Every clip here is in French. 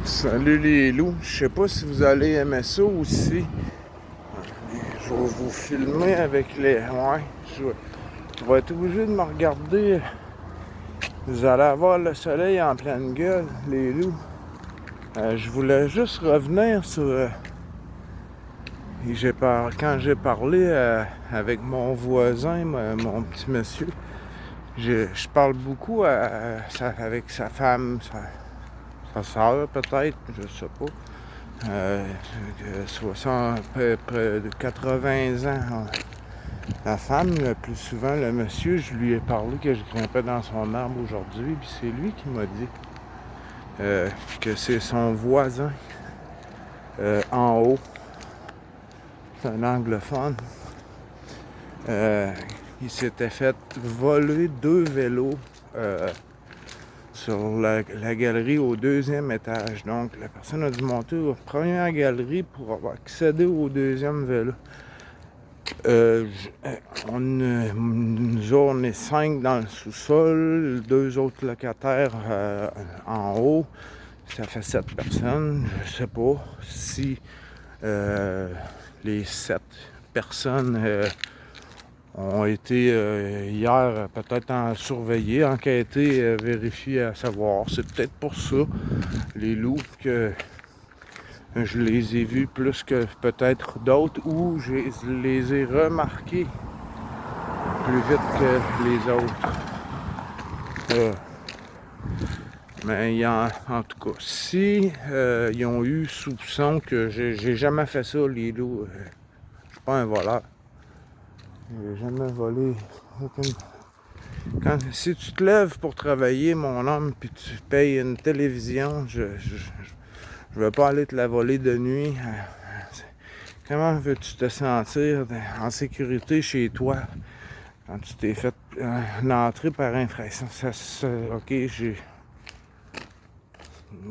Salut les loups, je sais pas si vous allez aimer ça aussi. Je vais vous filmer avec les... Ouais, je vais être obligé de me regarder. Vous allez avoir le soleil en pleine gueule, les loups. Je voulais juste revenir sur... quand j'ai parlé avec mon voisin, mon petit monsieur, je parle beaucoup avec sa femme, sa soeur peut-être, je sais pas. 60, près de 80 ans. La femme, le plus souvent, le monsieur, je lui ai parlé que je grimpais dans son arbre aujourd'hui, puis c'est lui qui m'a dit que c'est son voisin en haut. C'est un anglophone. Il s'était fait voler 2 vélos sur la galerie au 2e étage. Donc, la personne a dû monter aux premières galeries pour avoir accédé au 2e vélo. Nous on est 5 dans le sous-sol, 2 autres locataires en haut. Ça fait 7 personnes. Je sais pas si les 7 personnes ont été hier peut-être surveillées, enquêtées, vérifiées à savoir. C'est peut-être pour ça, les loups, que je les ai vus plus que peut-être d'autres, ou je les ai remarqués plus vite que les autres. Mais en tout cas, si ils ont eu soupçon que j'ai jamais fait ça, les loups, je suis pas un voleur. J'ai jamais volé aucune... Si tu te lèves pour travailler, mon homme, puis tu payes une télévision, je vais pas aller te la voler de nuit. Comment veux-tu te sentir en sécurité chez toi quand tu t'es fait une entrée par infraction? Ok,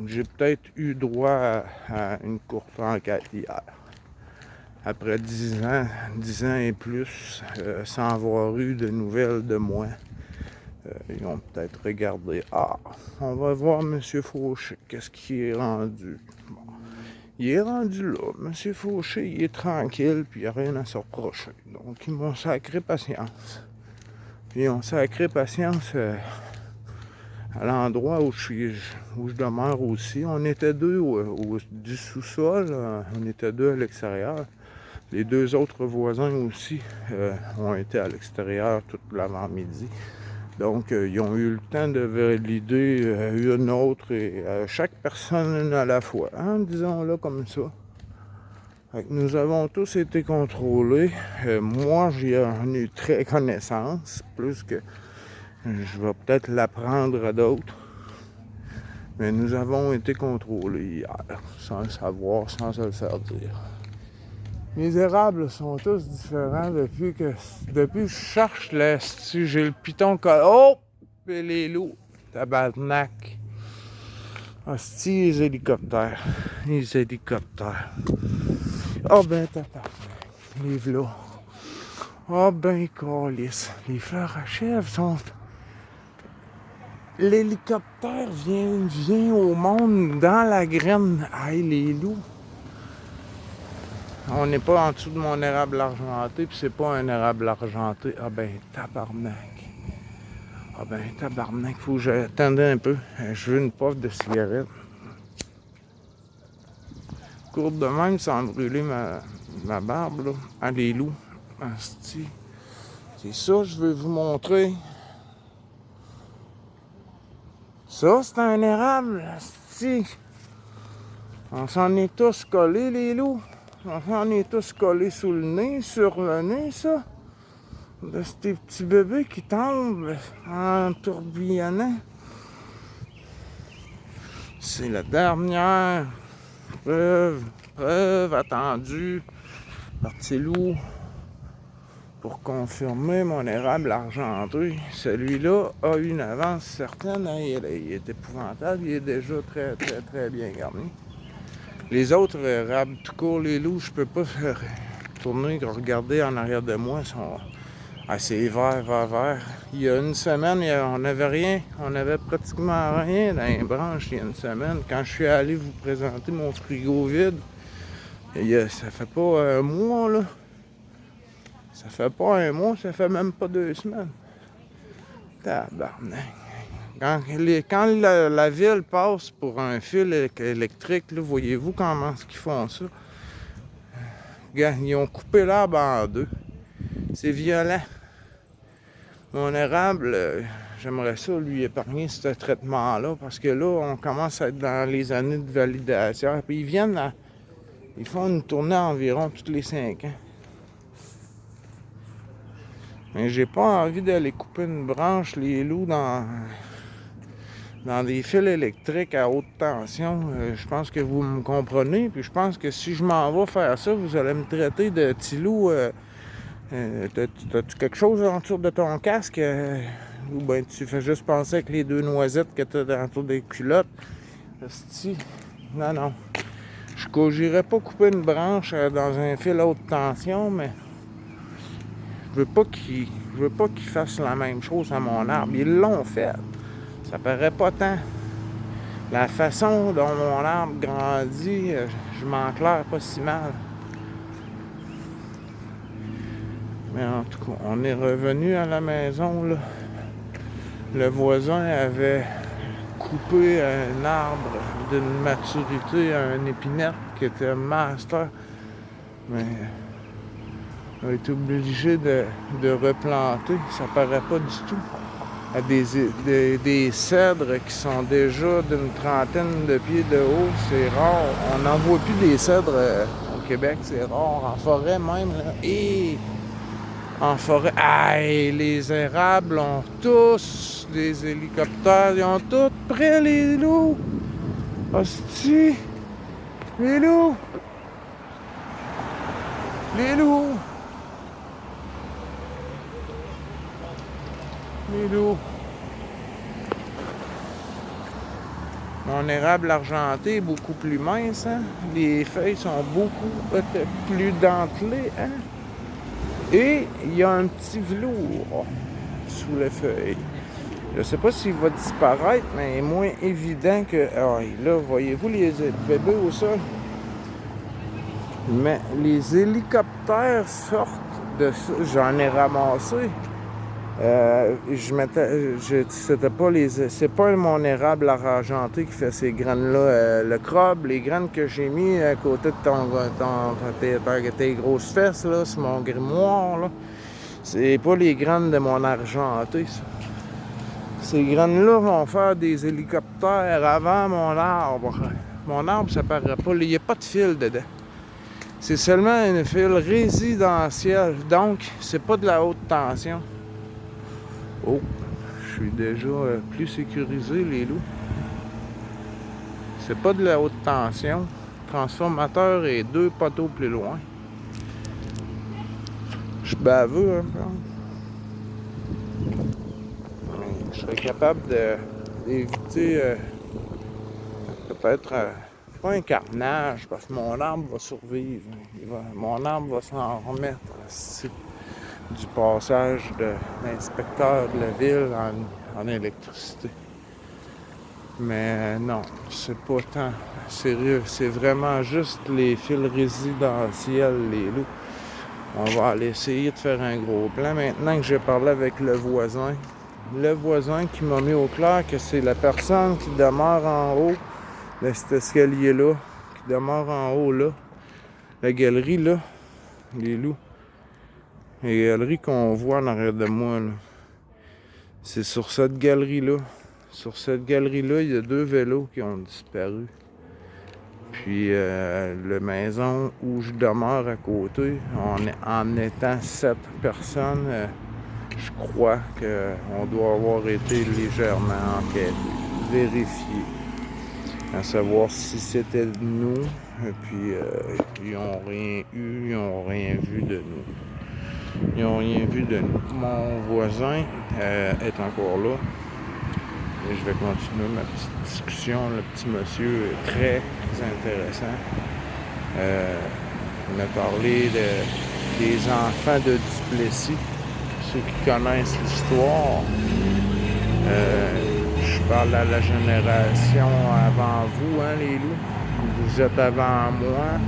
j'ai peut-être eu droit à une courte enquête hier. Après 10 ans et plus, sans avoir eu de nouvelles de moi, ils ont peut-être regardé. Ah, on va voir M. Fauché, qu'est-ce qu'il est rendu. Bon. Il est rendu là. M. Fauché, il est tranquille, puis il n'y a rien à se reprocher. Donc, ils m'ont sacré patience. Puis, ils ont sacré patience à l'endroit où je demeure aussi. On était 2 du sous-sol, on était 2 à l'extérieur. Les 2 autres voisins aussi ont été à l'extérieur toute l'avant-midi. Donc, ils ont eu le temps de valider une autre et chaque personne à la fois, hein, disons-le comme ça. Fait que nous avons tous été contrôlés. Moi, j'en ai eu très connaissance, plus que je vais peut-être l'apprendre à d'autres. Mais nous avons été contrôlés hier, sans le savoir, sans se le faire dire. Les érables sont tous différents depuis que je cherche si j'ai le piton collé. Oh! Et les loups, tabarnak. Hostie, les hélicoptères. Les hélicoptères. Oh ben tabarnak. Les v'là. Oh ben câlisse. Les fleurs à chèvre sont... L'hélicoptère vient au monde dans la graine. Aïe, les loups. On n'est pas en dessous de mon érable argenté, puis c'est pas un érable argenté. Ah ben, tabarnak. Ah ben, tabarnak, faut que j'attende un peu. Je veux une puff de cigarette. Courte de même sans brûler ma barbe, là. Ah, les loups. Asti. C'est ça, je veux vous montrer. Ça, c'est un érable, asti. On s'en est tous collés, les loups. On est tous collés sur le nez, ça. De ces petits bébés qui tombent en tourbillonnant. C'est la dernière preuve attendue par ces loups pour confirmer mon érable argenté. Celui-là a une avance certaine. Hein, il est épouvantable. Il est déjà très, très, très bien garni. Les autres érables tout court, les loups, je peux pas faire tourner, regarder en arrière de moi, sont Ah, c'est vert, vert, vert. Il y a une semaine, on n'avait rien. On avait pratiquement rien dans les branches il y a une semaine. Quand je suis allé vous présenter mon frigo vide, ça fait pas un mois, là. Ça fait pas un mois, ça fait même pas 2 semaines. Tabarnak. Quand la ville passe pour un fil électrique, là, voyez-vous comment ils font ça? Ils ont coupé l'arbre en deux. C'est violent. Mon érable, j'aimerais ça lui épargner ce traitement-là parce que là, on commence à être dans les années de validation. Puis ils font une tournée environ tous les 5 ans. Mais j'ai pas envie d'aller couper une branche, les loups, dans des fils électriques à haute tension. Je pense que vous me comprenez. Puis je pense que si je m'en vais faire ça, vous allez me traiter de petit loup. T'as-tu quelque chose autour de ton casque? Ou bien tu fais juste penser avec les 2 noisettes que t'as autour des culottes? Non. J'irais pas couper une branche dans un fil à haute tension, mais je veux pas qu'ils fassent la même chose à mon arbre. Ils l'ont fait. Ça paraît pas tant. La façon dont mon arbre grandit, je m'en claire pas si mal. Mais en tout cas, on est revenu à la maison, là. Le voisin avait coupé un arbre d'une maturité à une épinette qui était master. Mais on a été obligé de replanter. Ça paraît pas du tout. À des cèdres qui sont déjà d'une trentaine de pieds de haut, c'est rare. On n'en voit plus des cèdres au Québec, c'est rare. En forêt même, là. Et en forêt, aïe, les érables ont tous des hélicoptères. Ils ont tous près les loups. Hostie! Les loups! Les loups! Les loups! Mon érable argenté est beaucoup plus mince, hein? Les feuilles sont beaucoup plus dentelées, hein? Et il y a un petit velours sous les feuilles. Je ne sais pas s'il va disparaître, mais il est moins évident que... Ah, là, voyez-vous les bébés au sol? Mais les hélicoptères sortent de ça. J'en ai ramassé. C'est pas mon érable argenté qui fait ces graines-là. Le crabe, les graines que j'ai mis à côté de tes grosses fesses, là, c'est mon grimoire, là. C'est pas les graines de mon argenté, ça. Ces graines-là vont faire des hélicoptères avant mon arbre. Mon arbre, ça paraît pas. Il n'y a pas de fil dedans. C'est seulement un fil résidentiel. Donc, c'est pas de la haute tension. Oh, je suis déjà plus sécurisé, les loups. C'est pas de la haute tension. Le transformateur est 2 poteaux plus loin. Je suis baveux, hein. Je serais capable d'éviter peut-être pas un carnage, parce que mon arbre va survivre. Mon arbre va s'en remettre du passage de l'inspecteur de la ville en électricité. Mais non, c'est pas tant sérieux. C'est vraiment juste les fils résidentiels, les loups. On va aller essayer de faire un gros plan. Maintenant que j'ai parlé avec le voisin qui m'a mis au clair que c'est la personne qui demeure en haut de cet escalier-là, qui demeure en haut là, la galerie là, les loups. La galerie qu'on voit en arrière de moi, là. C'est sur cette galerie-là. Sur cette galerie-là, il y a 2 vélos qui ont disparu. Puis la maison où je demeure à côté, en étant 7 personnes, je crois qu'on doit avoir été légèrement enquêté, vérifié, à savoir si c'était de nous. Et puis ils n'ont rien eu, ils n'ont rien vu de nous. Ils n'ont rien vu de nous. Mon voisin est encore là. Et je vais continuer ma petite discussion. Le petit monsieur est très intéressant. On a parlé des enfants de Duplessis. ceux qui connaissent l'histoire. Je parle à la génération avant vous, hein, les loups. Vous êtes avant moi.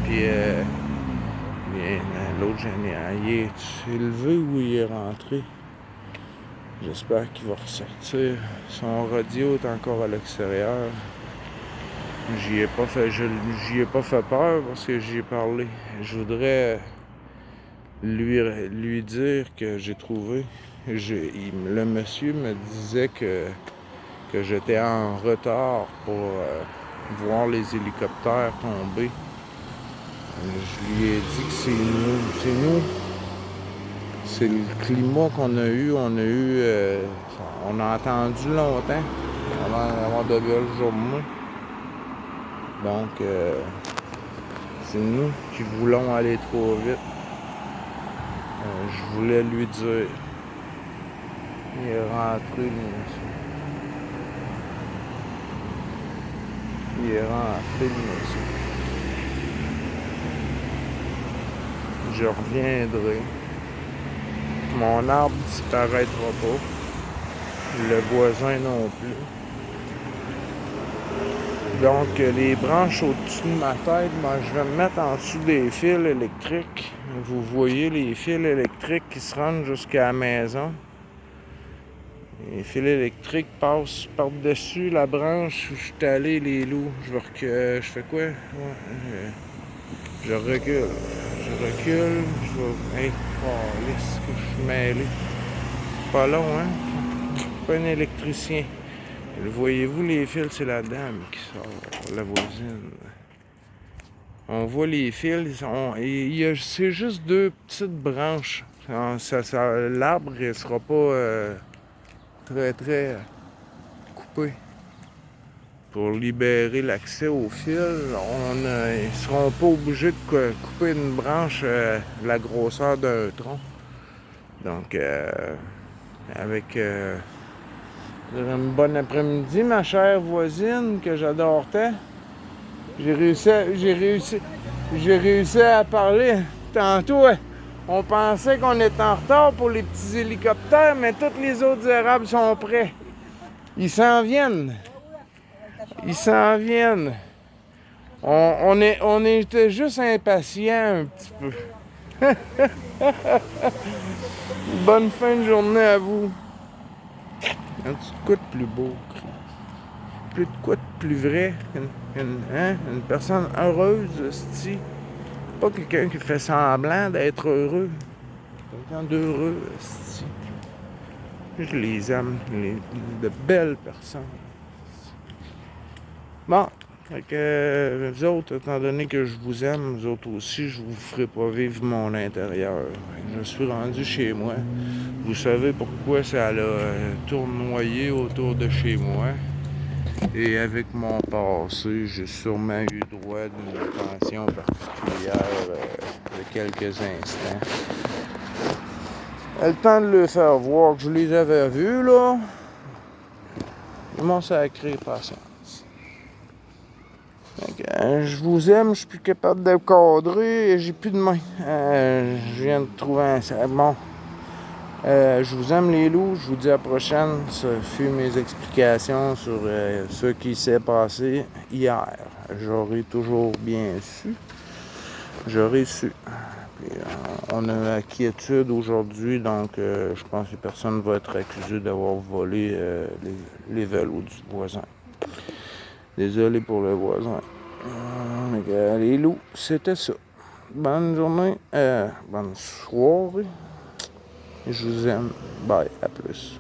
Puis l'autre génération, il est élevé ou il est rentré? J'espère qu'il va ressortir. Son radio est encore à l'extérieur. J'y ai pas fait peur parce que j'y ai parlé. Je voudrais lui dire que j'ai trouvé. Le monsieur me disait que j'étais en retard pour voir les hélicoptères tomber. Je lui ai dit que c'est nous. C'est le climat qu'on a eu. On a attendu longtemps avant d'avoir de belles journées. Donc, c'est nous qui voulons aller trop vite. Je voulais lui dire. Il est rentré, monsieur. Je reviendrai. Mon arbre disparaîtra pas. Le voisin non plus. Donc, les branches au-dessus de ma tête, je vais me mettre en dessous des fils électriques. Vous voyez les fils électriques qui se rendent jusqu'à la maison. Les fils électriques passent par-dessus la branche où je suis allé, les loups. Je fais quoi? Ouais, je recule. Hey, lisse que je suis mêlé. Pas long, hein? Pas un électricien. Voyez-vous les fils, c'est la dame qui sort, la voisine. On voit les fils, c'est juste deux petites branches. L'arbre ne sera pas très coupé. Pour libérer l'accès au fil, ils ne seront pas obligés de couper une branche de la grosseur d'un tronc. Donc, avec une bonne après-midi, ma chère voisine, que j'adore tant. J'ai réussi à parler. Tantôt, on pensait qu'on était en retard pour les petits hélicoptères, mais tous les autres érables sont prêts. Ils s'en viennent. On était juste impatients un petit peu. Bonne fin de journée à vous. Un petit coup de plus beau, plus de quoi de plus vrai, une personne heureuse, c'ti. Pas quelqu'un qui fait semblant d'être heureux. Quelqu'un d'heureux, c'ti. Je les aime, de belles personnes. Bon, fait que vous autres, étant donné que je vous aime, vous autres aussi, je vous ferai pas vivre mon intérieur. Je suis rendu chez moi. Vous savez pourquoi ça a tournoyé autour de chez moi. Et avec mon passé, j'ai sûrement eu droit d'une attention particulière de quelques instants. Le temps de le faire voir que je les avais vus, là, ils m'ont sacré patience. Je vous aime, je suis plus capable de cadrer et j'ai plus de main. Je viens de trouver un bon. Je vous aime les loups, je vous dis à la prochaine. Ça fut mes explications sur ce qui s'est passé hier. J'aurais toujours bien su. J'aurais su. Puis, on a la quiétude aujourd'hui, donc je pense que personne ne va être accusé d'avoir volé les vélos du voisin. Désolé pour le voisin. Les loups, c'était ça. Bonne journée, bonne soirée. Je vous aime. Bye, à plus.